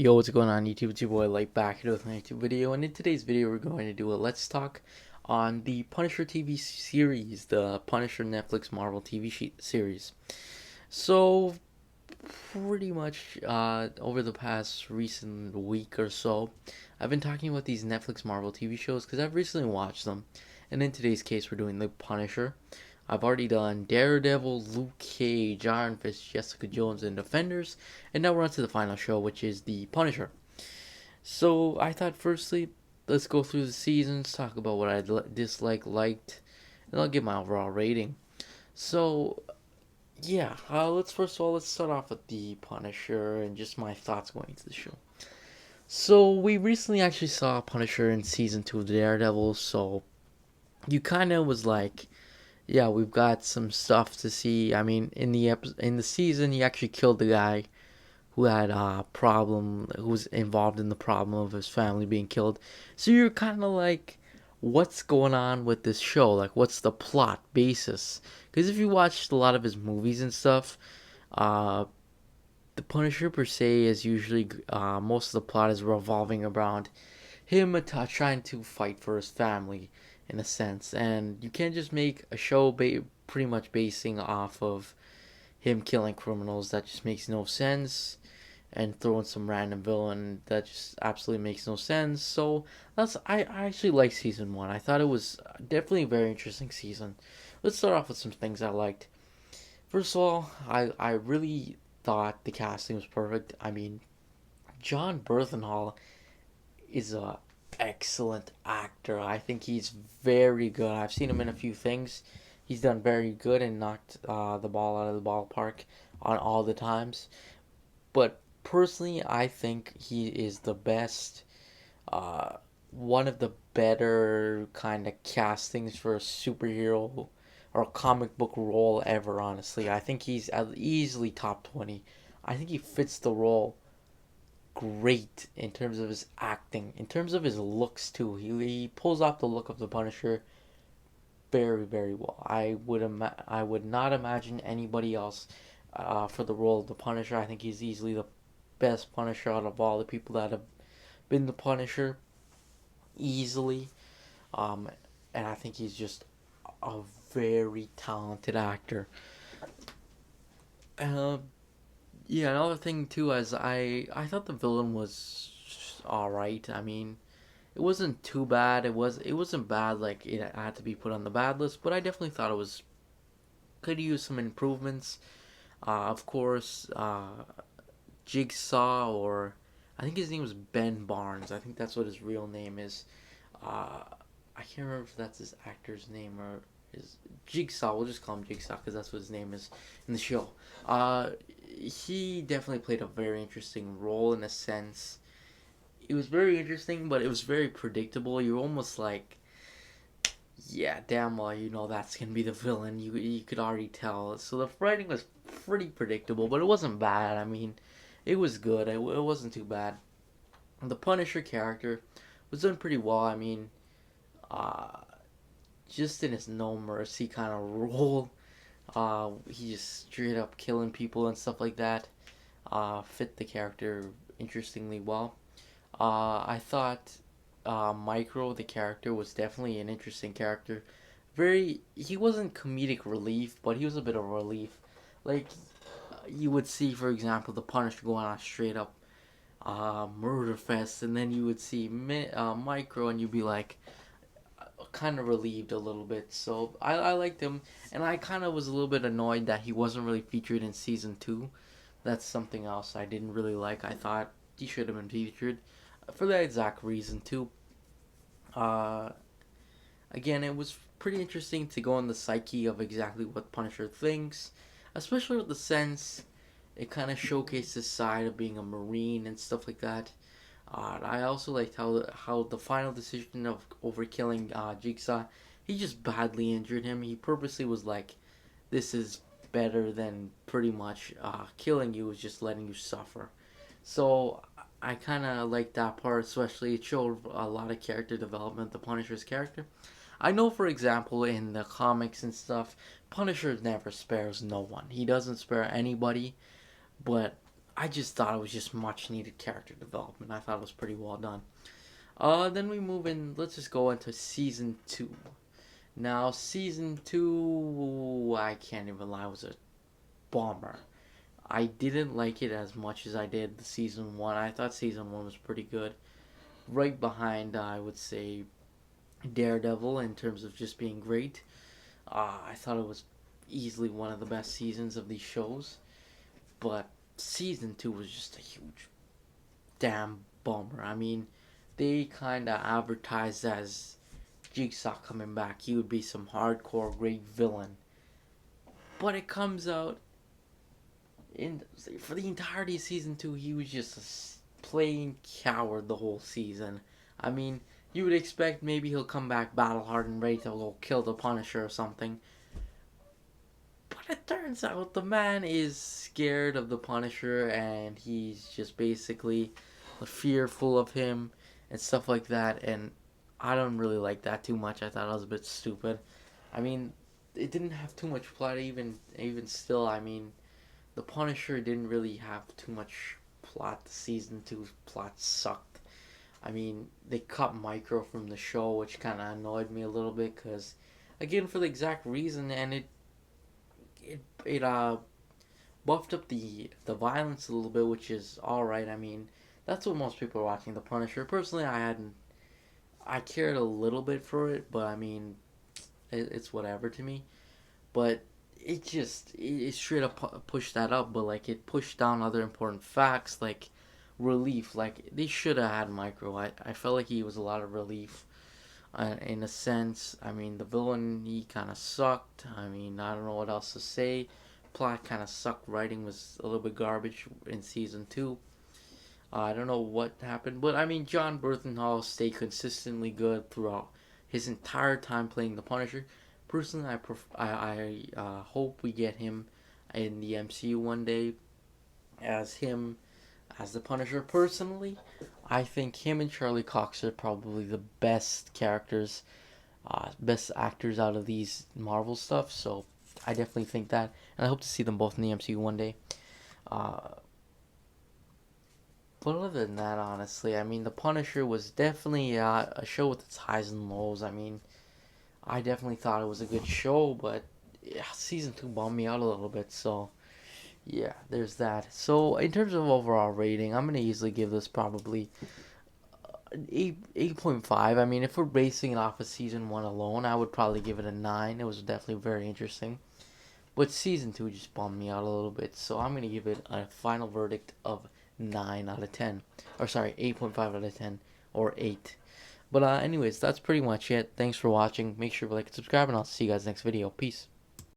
Yo, what's going on YouTube? It's your boy Light back here with my YouTube video, and in today's video we're going to do a Let's Talk on the Punisher TV series, the Punisher Netflix Marvel TV series. So, pretty much over the past recent week or so, I've been talking about these Netflix Marvel TV shows because I've recently watched them, and in today's case we're doing the Punisher. I've already done Daredevil, Luke Cage, Iron Fist, Jessica Jones, and Defenders, and now we're on to the final show, which is the Punisher. So I thought, firstly, let's go through the seasons, talk about what I disliked, liked, and I'll give my overall rating. So yeah, let's first of all let's start off with the Punisher and just my thoughts going into the show. So we recently actually saw Punisher in season 2 of Daredevil, so you kind of was like, yeah, we've got some stuff to see. I mean, in the season, he actually killed the guy who had a problem, who was involved in the problem of his family being killed. So you're kind of like, what's going on with this show? Like, what's the plot basis? Because if you watched a lot of his movies and stuff, uh, the Punisher per se is usually most of the plot is revolving around him trying to fight for his family in a sense, and you can't just make a show pretty much basing off of him killing criminals. That just makes no sense, and throwing some random villain that just absolutely makes no sense. So I actually like season 1. I thought it was definitely a very interesting season. Let's start off with some things I liked. First of all, I really thought the casting was perfect. I mean, John Bernthal is a excellent actor. I think he's very good. I've seen him in a few things. He's done very good and knocked the ball out of the ballpark on all the times. But personally, I think he is the best, uh, one of the better kind of castings for a superhero or a comic book role ever, honestly. I think he's easily top 20. I think he fits the role great in terms of his acting, in terms of his looks too. He pulls off the look of the Punisher very very well. I would not imagine anybody else for the role of the Punisher. I think he's easily the best Punisher out of all the people that have been the Punisher, easily. Um, and I think he's just a very talented actor. Uh, yeah, another thing too is I thought the villain was all right. I mean, it wasn't too bad. It wasn't bad like it had to be put on the bad list, but I definitely thought it was could use some improvements. Of course, Jigsaw, or I think his name was Ben Barnes. I think that's what his real name is. Uh, I can't remember if that's his actor's name or his Jigsaw. We'll just call him Jigsaw because that's what his name is in the show. He definitely played a very interesting role in a sense. It was very interesting, but it was very predictable. You're almost like, yeah, damn well, you know that's gonna be the villain. You could already tell. So the writing was pretty predictable, but it wasn't bad. I mean, it was good. It wasn't too bad. The Punisher character was done pretty well. I mean, uh, just in his no mercy kind of role. He just straight up killing people and stuff like that. Fit the character interestingly well. I thought Micro, the character, was definitely an interesting character. He wasn't comedic relief, but he was a bit of relief. Like, you would see, for example, the Punisher go on a straight up murder fest, and then you would see Micro, and you'd be like, kind of relieved a little bit. So I liked him, and I kind of was a little bit annoyed that he wasn't really featured in season 2. That's something else I didn't really like. I thought he should have been featured for that exact reason too. Uh, Again, it was pretty interesting to go on the psyche of exactly what Punisher thinks, especially with the sense it kind of showcased his side of being a Marine and stuff like that. I also liked how the final decision of overkilling Jigsaw, he just badly injured him. He purposely was like, "This is better than pretty much killing you is just letting you suffer." So I kind of like that part, especially it showed a lot of character development. The Punisher's character. I know, for example, in the comics and stuff, Punisher never spares no one. He doesn't spare anybody, but I I just thought it was just much needed character development. I thought it was pretty well done. Then we move in. Let's just go into season 2. Now, season 2, I can't even lie, was a bomber. I didn't like it as much as I did the season 1. I thought season 1 was pretty good. Right behind, I would say, Daredevil in terms of just being great. I thought it was easily one of the best seasons of these shows. But season 2 was just a huge damn bummer. I mean, they kind of advertised as Jigsaw coming back. He would be some hardcore great villain. But it comes out in for the entirety of season 2, he was just a plain coward the whole season. I mean, you would expect maybe he'll come back battle hardened, ready to go kill the Punisher or something. But it turns out the man is scared of the Punisher and he's just basically fearful of him and stuff like that. And I don't really like that too much. I thought it was a bit stupid. I mean, it didn't have too much plot. Even still, I mean, the Punisher didn't really have too much plot. The season 2's plot sucked. I mean, they cut Micro from the show, which kind of annoyed me a little bit because, again, for the exact reason, and it buffed up the violence a little bit, which is all right. I mean, that's what most people are watching. The Punisher. Personally, I cared a little bit for it, but I mean, it's whatever to me. But it straight up pushed that up, but like it pushed down other important facts like relief. Like they should have had Micro. I felt like he was a lot of relief. In a sense, I mean the villain he kind of sucked. I mean I don't know what else to say. Plot kind of sucked. Writing was a little bit garbage in season 2. I don't know what happened, but I mean John Bernthal stayed consistently good throughout his entire time playing the Punisher. Personally, I hope we get him in the MCU one day as him as the Punisher. Personally, I think him and Charlie Cox are probably the best characters, best actors out of these Marvel stuff. So I definitely think that, and I hope to see them both in the MCU one day. Uh, but other than that, honestly, I mean, The Punisher was definitely a show with its highs and lows. I mean, I definitely thought it was a good show, but yeah, season 2 bummed me out a little bit. So yeah, there's that. So in terms of overall rating, I'm gonna easily give this probably 8.5. I mean, if we're basing it off of season 1 alone, I would probably give it a 9. It was definitely very interesting. But season 2 just bummed me out a little bit, so I'm gonna give it a final verdict of 9 out of 10. Or sorry, 8.5 out of 10 or 8. But anyways, that's pretty much it. Thanks for watching. Make sure to like and subscribe, and I'll see you guys next video. Peace.